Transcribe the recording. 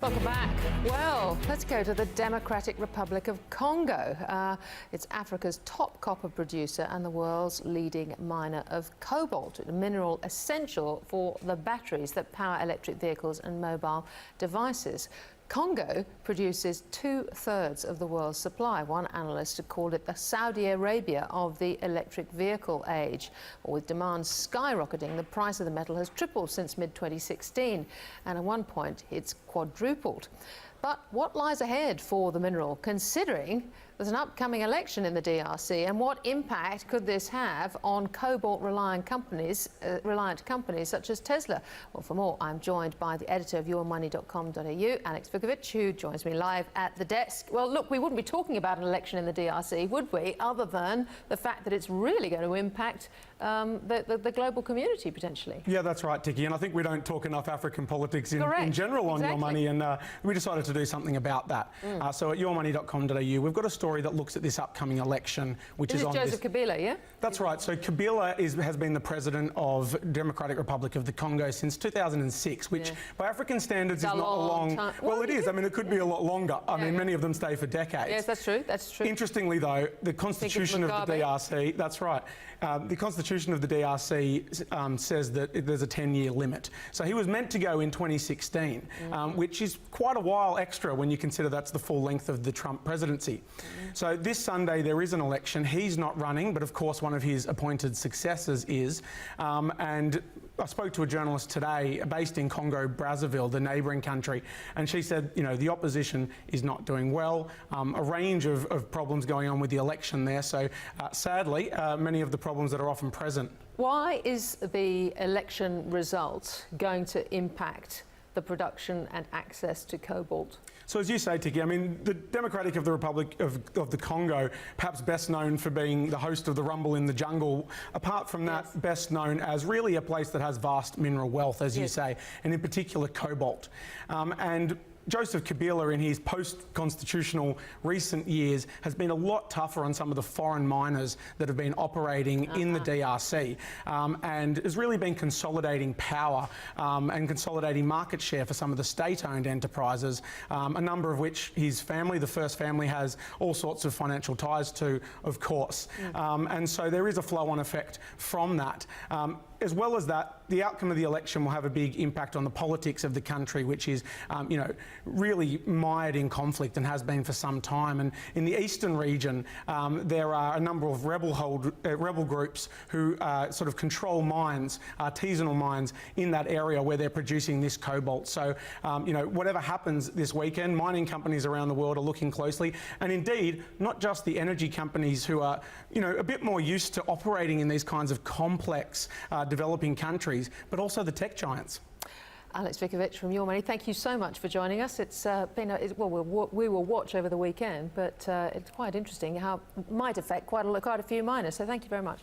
Welcome back. Well, let's go to the Democratic Republic of Congo. It's Africa's top copper producer and the world's leading miner of cobalt, a mineral essential for the batteries that power electric vehicles and mobile devices. Congo produces 2/3 of the world's supply. One analyst called it the Saudi Arabia of the electric vehicle age. With demand skyrocketing, the price of the metal has tripled since mid-2016, and at one point it's quadrupled. But what lies ahead for the mineral, considering there's an upcoming election in the DRC, and what impact could this have on cobalt-reliant companies such as Tesla? Well, for more, I'm joined by the editor of yourmoney.com.au, Aleks Vickovich, who joins me live at the desk. Well, look, we wouldn't be talking about an election in the DRC, would we, other than the fact that it's really going to impact the global community, potentially. Yeah, that's right, Ticky, and I think we don't talk enough African politics in general on Your Money, and we decided to do something about that. So at yourmoney.com.au, we've got a story that looks at this upcoming election, which is on Joseph Kabila, yeah? That's right. So Kabila has been the president of Democratic Republic of the Congo since 2006, which by African standards is not a long time. Well, it is. I mean, it could be a lot longer. I mean, many of them stay for decades. Yes, that's true. That's true. Interestingly, though, the Constitution of the DRC, that's right, the Constitution of the DRC says that there's a 10-year limit. So he was meant to go in 2016, which is quite a while extra when you consider that's the full length of the Trump presidency. So this Sunday there is an election. He's not running, but of course one of his appointed successors is. And I spoke to a journalist today based in Congo, Brazzaville, the neighbouring country, and she said, you know, the opposition is not doing well, a range of problems going on with the election there. So sadly, many of the problems that are often present. Why is the election result going to impact the production and access to cobalt? So as you say, Ticky, I mean, the Democratic of the Republic of the Congo, perhaps best known for being the host of the Rumble in the Jungle, apart from that, best known as really a place that has vast mineral wealth, as you say, and in particular cobalt. And Joseph Kabila, in his post-constitutional recent years, has been a lot tougher on some of the foreign miners that have been operating in the DRC, and has really been consolidating power and consolidating market share for some of the state-owned enterprises, a number of which his family, the First Family, has all sorts of financial ties to, of course. And so there is a flow-on effect from that. As well as that, the outcome of the election will have a big impact on the politics of the country, which is, you know, really mired in conflict and has been for some time. And in the eastern region, there are a number of rebel groups who sort of control mines, artisanal mines, in that area where they're producing this cobalt. So, you know, whatever happens this weekend, mining companies around the world are looking closely. And indeed, not just the energy companies who are, you know, a bit more used to operating in these kinds of complex developing countries, but also the tech giants. Aleks Vickovich from Your Money, thank you so much for joining us. It's been, we will watch over the weekend, but it's quite interesting how it might affect quite a few miners, so thank you very much.